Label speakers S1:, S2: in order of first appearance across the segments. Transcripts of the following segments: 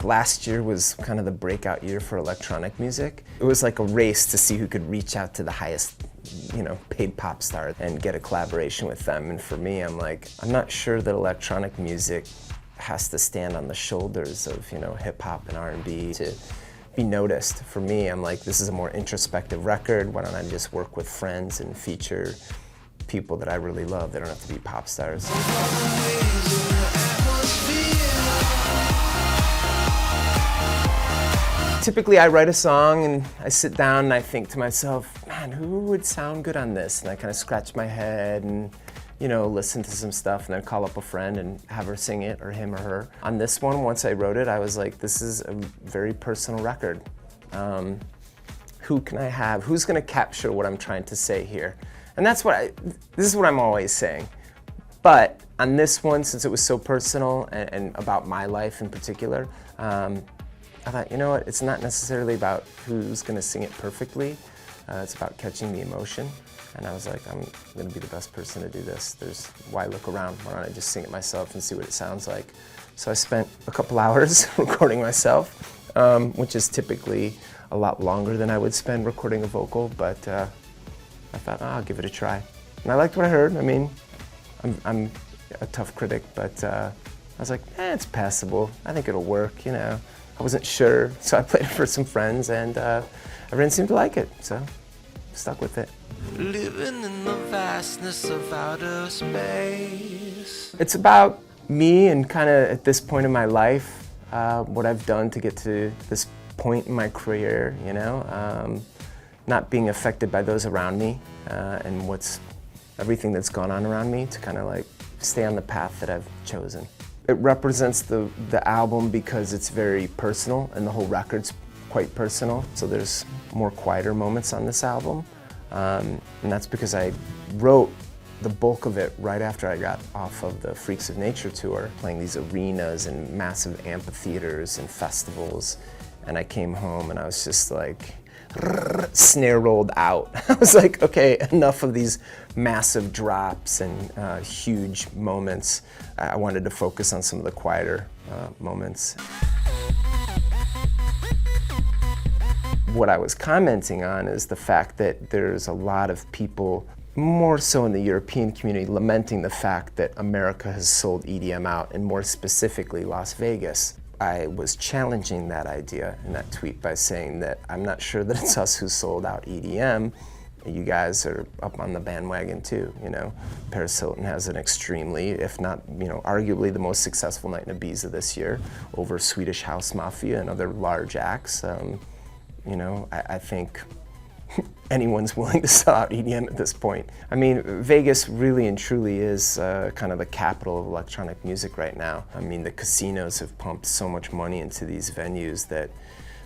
S1: Last year was kind of the breakout year for electronic music. It was like a race to see who could reach out to the highest, paid pop star and get a collaboration with them. And for me, I'm not sure that electronic music has to stand on the shoulders of, hip hop and R&B to be noticed. For me, I'm like, this is a more introspective record. Why don't I just work with friends and feature people that I really love? They don't have to be pop stars. Typically, I write a song and I sit down and I think to myself, man, who would sound good on this? And I kind of scratch my head and, listen to some stuff and then call up a friend and have her sing it, or him or her. On this one, once I wrote it, I was like, this is a very personal record. Who can I have? Who's gonna capture what I'm trying to say here? And this is what I'm always saying. But on this one, since it was so personal and about my life in particular, I thought, you know what, it's not necessarily about who's gonna sing it perfectly, it's about catching the emotion. And I was like, I'm gonna be the best person to do this. Why look around? Why don't I just sing it myself and see what it sounds like? So I spent a couple hours recording myself, which is typically a lot longer than I would spend recording a vocal, but I thought, I'll give it a try. And I liked what I heard. I mean, I'm a tough critic, but I was like, it's passable. I think it'll work, I wasn't sure, so I played it for some friends, and everyone seemed to like it, so stuck with it.
S2: Living in the vastness of outer space.
S1: It's about me and kind of at this point in my life, what I've done to get to this point in my career, not being affected by those around me, and everything that's gone on around me, to kind of like stay on the path that I've chosen. It represents the album because it's very personal, and the whole record's quite personal. So there's more quieter moments on this album. And that's because I wrote the bulk of it right after I got off of the Freaks of Nature tour, playing these arenas and massive amphitheaters and festivals. And I came home and I was just like, snare rolled out. I was like, okay, enough of these massive drops and huge moments. I wanted to focus on some of the quieter moments. What I was commenting on is the fact that there's a lot of people, more so in the European community, lamenting the fact that America has sold EDM out, and more specifically Las Vegas. I was challenging that idea in that tweet by saying that I'm not sure that it's us who sold out EDM. You guys are up on the bandwagon too, Paris Hilton has an extremely, if not, arguably the most successful night in Ibiza this year over Swedish House Mafia and other large acts. I think anyone's willing to sell out EDM at this point. I mean, Vegas really and truly is kind of the capital of electronic music right now. I mean, the casinos have pumped so much money into these venues that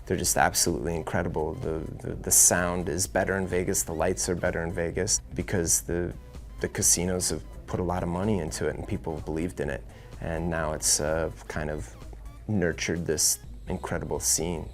S1: they're just absolutely incredible. The sound is better in Vegas, the lights are better in Vegas, because the casinos have put a lot of money into it and people have believed in it. And now it's kind of nurtured this incredible scene.